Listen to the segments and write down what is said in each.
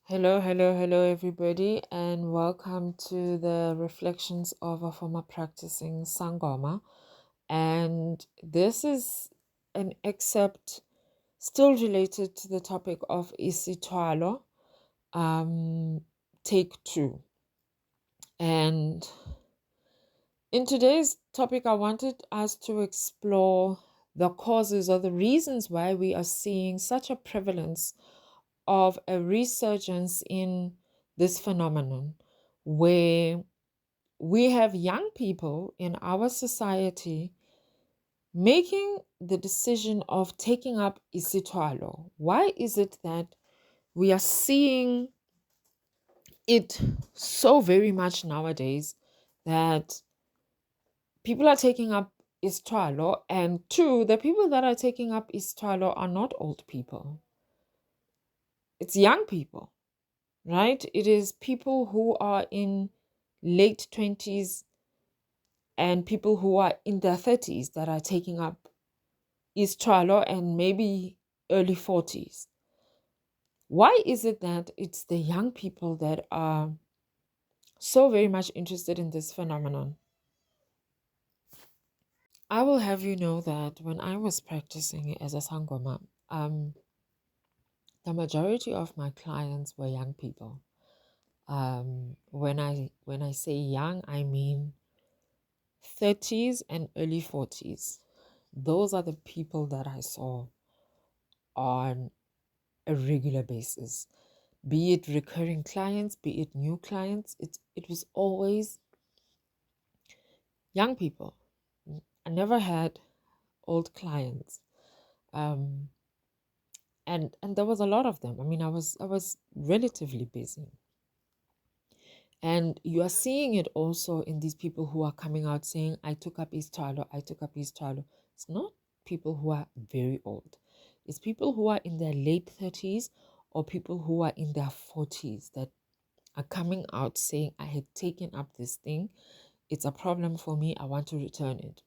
Hello, everybody, and welcome to the reflections of a former practicing Sangoma. And this is an excerpt still related to the topic of Isithwalo, take two. And in today's topic, I wanted us to explore the causes or the reasons why we are seeing such a prevalence of a resurgence in this phenomenon where we have young people in our society making the decision of taking up isithwalo. Why is it that we are seeing it so very much nowadays that people are taking up isithwalo, and two, the people that are taking up isithwalo are not old people, it's young people, right? It is people who are in late 20s and people who are in their 30s that are taking up isithwalo, and maybe early 40s. Why is it that it's the young people that are so very much interested in this phenomenon? I will have you know that when I was practicing as a sangoma, the majority of my clients were young people. When I say young, I mean 30s and early 40s. Those are the people that I saw on a regular basis, be it recurring clients, be it new clients. It was always young people. I never had old clients, um, and there was a lot of them. I mean, I was relatively busy, and you are seeing it also in these people who are coming out saying, "I took up isithwalo, I took up isithwalo." It's not people who are very old. It's people who are in their late 30s or people who are in their 40s that are coming out saying, "I had taken up this thing. It's a problem for me. I want to return it."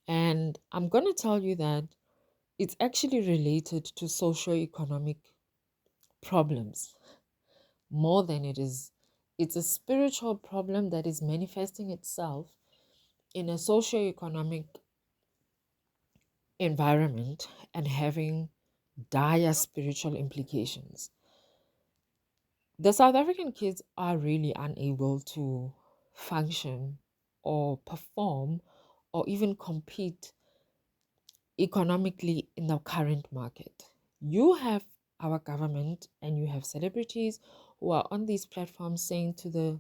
And I'm going to tell you that it's actually related to socio-economic problems more than it is. It's a spiritual problem that is manifesting itself in a socio-economic environment and having dire spiritual implications. The South African kids are really unable to function or perform or even compete economically in the current market. You have our government and you have celebrities who are on these platforms saying to the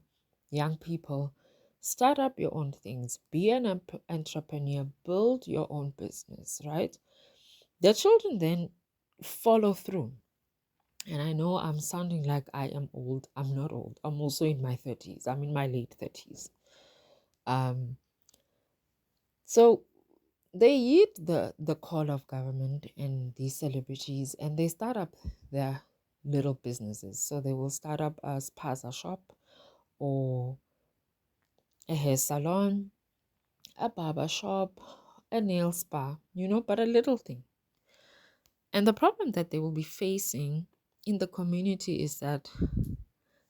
young people, start up your own things, be an entrepreneur, build your own business, right? The children then follow through. And I know I'm sounding like I am old. I'm not old. I'm also in my 30s. I'm in my late 30s. Um, so they heed the call of government and these celebrities, and they start up their little businesses. So they will start up a spaza shop or a hair salon, a barber shop, a nail spa, but a little thing. And the problem that they will be facing in the community is that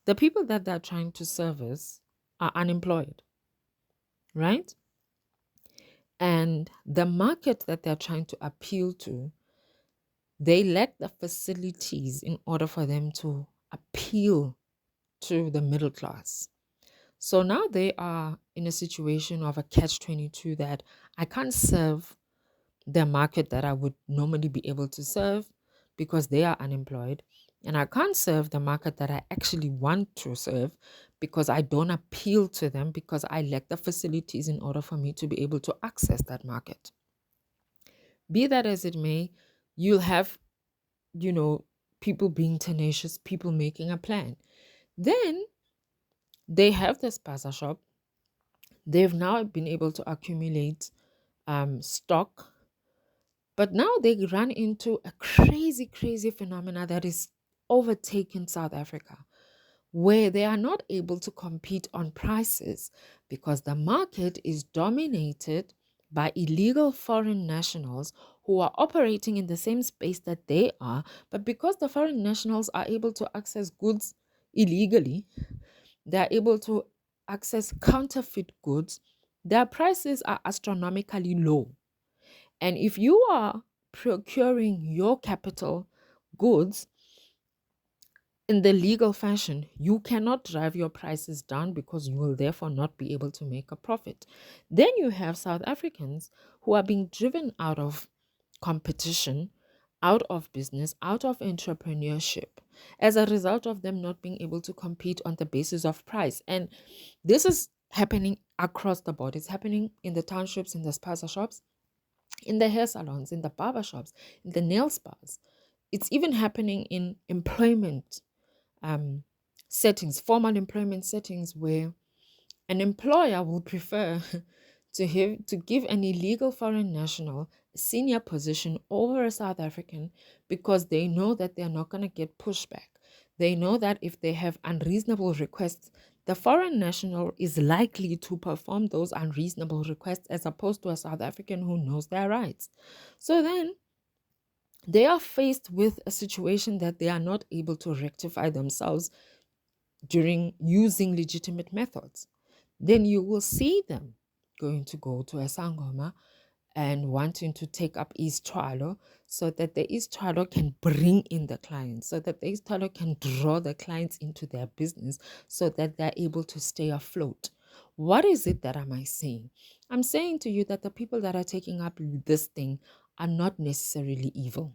the people that they're trying to service are unemployed, right? And the market that they're trying to appeal to, they lack the facilities in order for them to appeal to the middle class. So now they are in a situation of a catch-22 that I can't serve the market that I would normally be able to serve because they are unemployed. And I can't serve the market that I actually want to serve because I don't appeal to them because I lack the facilities in order for me to be able to access that market. Be that as it may, you'll have, you know, people being tenacious, people making a plan. Then they have this spaza shop. They've now been able to accumulate stock, but now they run into a crazy, crazy phenomena that is overtaken South Africa, where they are not able to compete on prices because the market is dominated by illegal foreign nationals who are operating in the same space that they are, but because the foreign nationals are able to access goods illegally, they are able to access counterfeit goods, their prices are astronomically low. And if you are procuring your capital goods in the legal fashion, you cannot drive your prices down because you will therefore not be able to make a profit. Then you have South Africans who are being driven out of competition, out of business, out of entrepreneurship as a result of them not being able to compete on the basis of price. And this is happening across the board. It's happening in the townships, in the spaza shops, in the hair salons, in the barber shops, in the nail spas. It's even happening in employment um, settings, formal employment settings, where an employer will prefer to give an illegal foreign national a senior position over a South African because they know that they're not going to get pushback. They know that if they have unreasonable requests, the foreign national is likely to perform those unreasonable requests as opposed to a South African who knows their rights. So then they are faced with a situation that they are not able to rectify themselves during using legitimate methods. Then you will see them going to go to a sangoma and wanting to take up Isithwalo so that the Isithwalo can bring in the clients, so that the Isithwalo can draw the clients into their business so that they're able to stay afloat. What is it that am I saying? I'm saying to you that the people that are taking up this thing are not necessarily evil.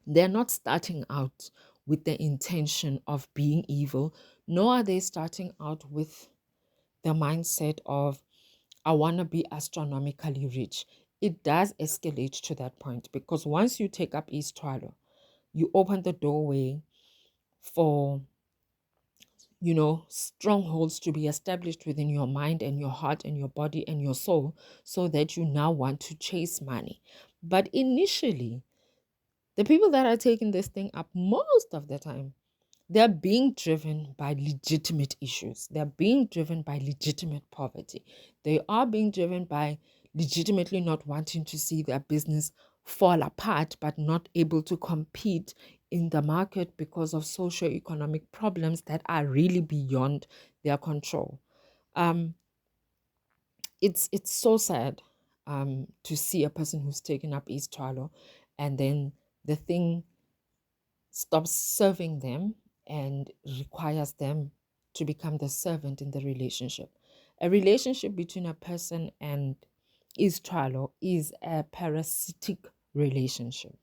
They're not starting out with the intention of being evil, nor are they starting out with the mindset of, I want to be astronomically rich. It does escalate to that point because once you take up Isithwalo, you open the doorway for, strongholds to be established within your mind and your heart and your body and your soul so that you now want to chase money. But initially, the people that are taking this thing up most of the time, they're being driven by legitimate issues. They're being driven by legitimate poverty. They are being driven by legitimately not wanting to see their business fall apart, but not able to compete in the market because of socio-economic problems that are really beyond their control. Um, it's so sad to see a person who's taken up Isithwalo and then the thing stops serving them and requires them to become the servant in the relationship. A relationship between a person and Isithwalo is a parasitic relationship,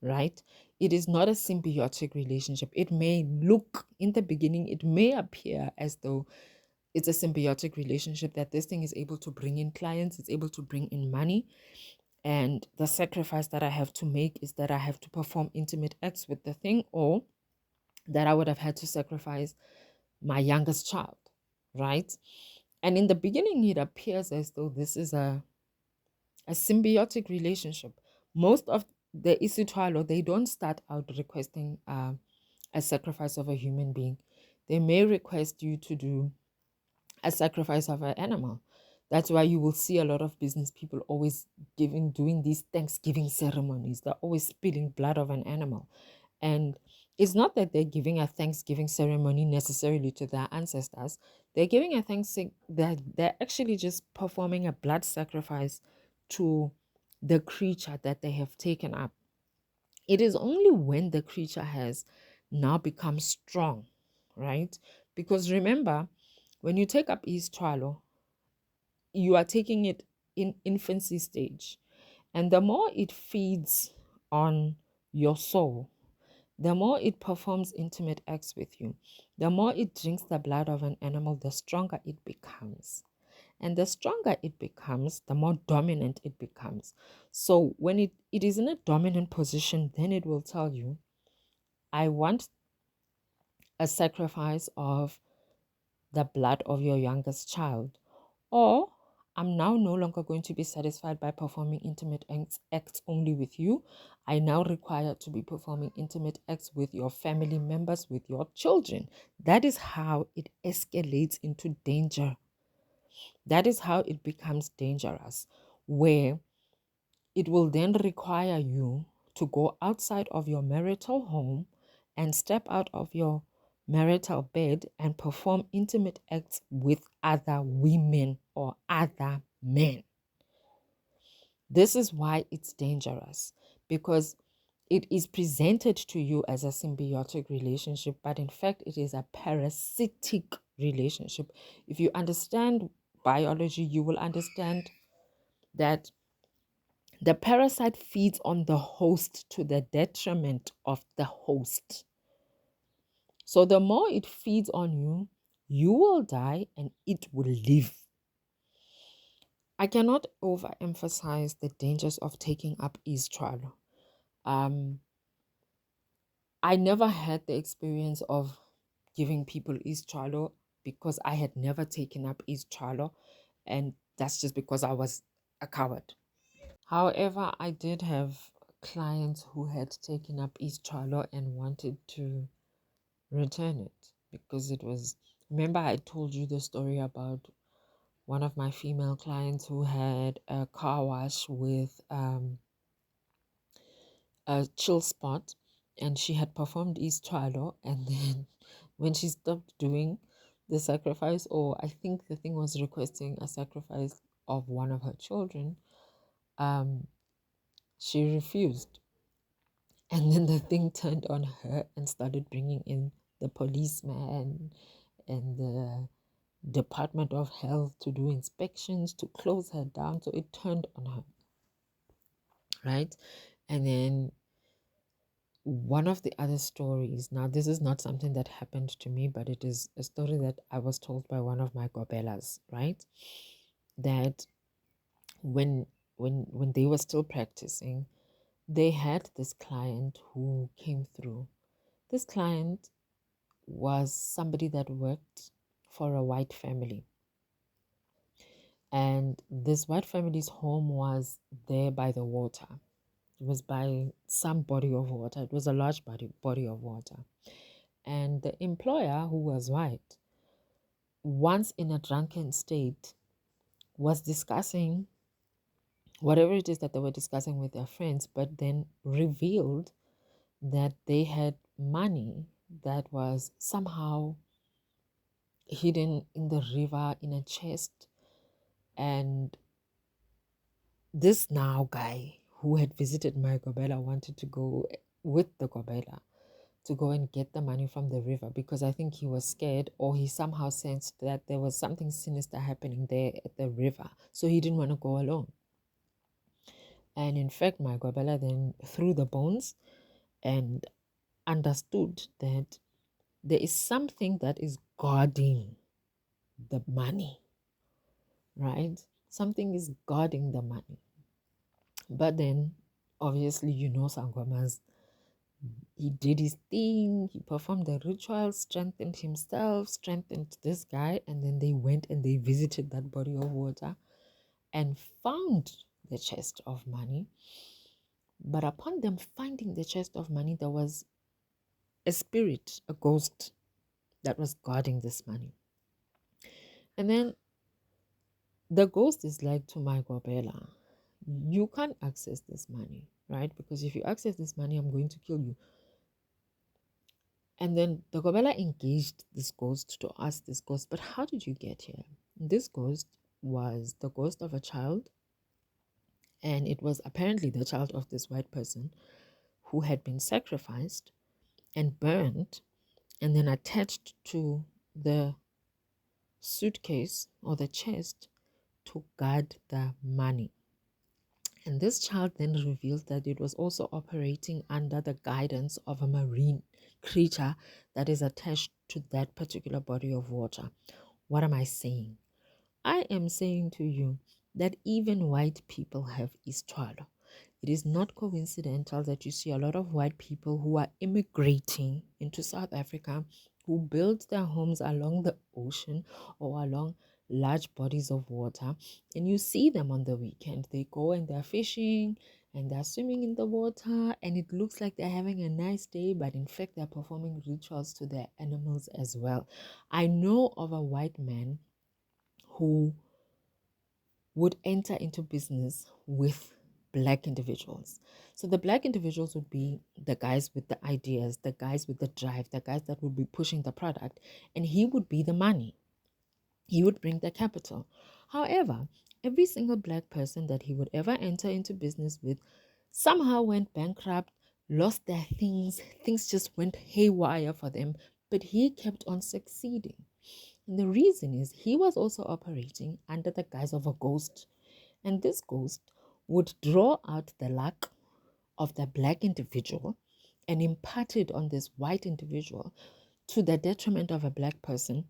right? It is not a symbiotic relationship. It may look in the beginning, it may appear as though it's a symbiotic relationship, that this thing is able to bring in clients, it's able to bring in money, and the sacrifice that I have to make is that I have to perform intimate acts with the thing, or that I would have had to sacrifice my youngest child, right? And in the beginning, it appears as though this is a symbiotic relationship. Most of the Isithwalo, they don't start out requesting a sacrifice of a human being. They may request you to do a sacrifice of an animal. That's why you will see a lot of business people always doing these Thanksgiving ceremonies. They're always spilling blood of an animal. And it's not that they're giving a Thanksgiving ceremony necessarily to their ancestors. They're giving a thanks that they're actually just performing a blood sacrifice to the creature that they have taken up. It is only when the creature has now become strong, right? Because remember, when you take up Isithwalo, you are taking it in infancy stage. And the more it feeds on your soul, the more it performs intimate acts with you, the more it drinks the blood of an animal, the stronger it becomes. And the stronger it becomes, the more dominant it becomes. So when it is in a dominant position, then it will tell you, I want a sacrifice of the blood of your youngest child. Or I'm now no longer going to be satisfied by performing intimate acts only with you. I now require to be performing intimate acts with your family members, with your children. That is how it escalates into danger. That is how it becomes dangerous, where it will then require you to go outside of your marital home and step out of your marital bed and perform intimate acts with other women or other men. This is why it's dangerous, because it is presented to you as a symbiotic relationship, but in fact, it is a parasitic relationship. If you understand biology, you will understand that the parasite feeds on the host to the detriment of the host. So the more it feeds on you, you will die and it will live. I cannot overemphasize the dangers of taking up Isithwalo. I never had the experience of giving people Isithwalo because I had never taken up Isithwalo, and that's just because I was a coward. However, I did have clients who had taken up Isithwalo and wanted to return it because it was. Remember, I told you the story about one of my female clients who had a car wash with a chill spot, and she had performed Isithwalo, and then when she stopped doing the sacrifice, or I think the thing was requesting a sacrifice of one of her children, um, she refused. And then the thing turned on her and started bringing in the policeman and the Department of Health to do inspections, to close her down. So it turned on her, right? And then one of the other stories, now this is not something that happened to me, but it is a story that I was told by one of my gobelas, right? That when when they were still practicing, they had this client who came through. This client was somebody that worked for a white family. And this white family's home was there by the water. It was by some body of water. It was a large body of water. And the employer, who was white, once in a drunken state, was discussing whatever it is that they were discussing with their friends, but then revealed that they had money that was somehow hidden in the river in a chest. And this now guy who had visited my gobela wanted to go with the gobela to go and get the money from the river, because I think he was scared, or he somehow sensed that there was something sinister happening there at the river. So he didn't want to go alone. And in fact, my gobela then threw the bones and understood that there is something that is guarding the money, right? Something is guarding the money. But then, obviously, Sangomas, he did his thing, he performed the ritual, strengthened himself, strengthened this guy, and then they went and they visited that body of water and found the chest of money. But upon them finding the chest of money, there was a spirit, a ghost that was guarding this money. And then the ghost is like to my gobela, you can't access this money, right? Because if you access this money, I'm going to kill you. And then the gobela engaged this ghost to ask this ghost, but how did you get here? This ghost was the ghost of a child, and it was apparently the child of this white person who had been sacrificed and burned and then attached to the suitcase or the chest to guard the money. And this child then revealed that it was also operating under the guidance of a marine creature that is attached to that particular body of water. What am I saying? I am saying to you that even white people have Isithwalo. It is not coincidental that you see a lot of white people who are immigrating into South Africa, who build their homes along the ocean or along large bodies of water, and you see them on the weekend. They go and they're fishing and they're swimming in the water, and it looks like they're having a nice day, but in fact, they're performing rituals to their animals as well. I know of a white man who would enter into business with black individuals. So the black individuals would be the guys with the ideas, the guys with the drive, the guys that would be pushing the product, and he would be the money. He would bring the capital. However, every single black person that he would ever enter into business with somehow went bankrupt, lost their things just went haywire for them, but he kept on succeeding. And the reason is he was also operating under the guise of a ghost. And this ghost would draw out the luck of the black individual and impart it on this white individual to the detriment of a black person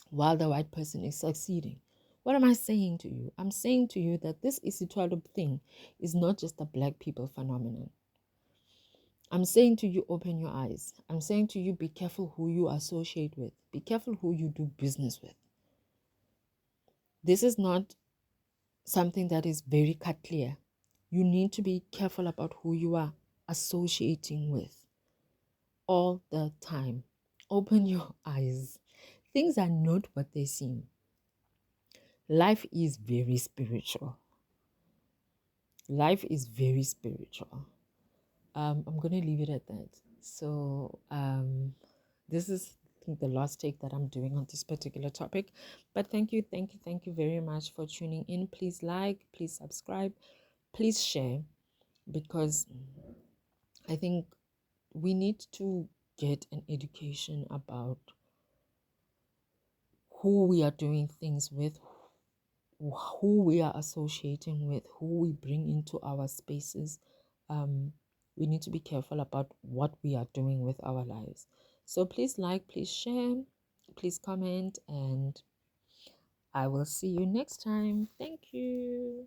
while the white person is succeeding. What am I saying to you? I'm saying to you that this Isithwalo thing is not just a black people phenomenon. I'm saying to you, open your eyes. I'm saying to you, be careful who you associate with. Be careful who you do business with. This is not something that is very cut clear. You need to be careful about who you are associating with all the time. Open your eyes. Things are not what they seem. Life is very spiritual. Life is very spiritual. I'm going to leave it at that. So, this is, I think, the last take that I'm doing on this particular topic. But thank you very much for tuning in. Please like, please subscribe, please share, because I think we need to get an education about who we are doing things with, who we are associating with, who we bring into our spaces. We need to be careful about what we are doing with our lives. So please like, please share, please comment, and I will see you next time. Thank you.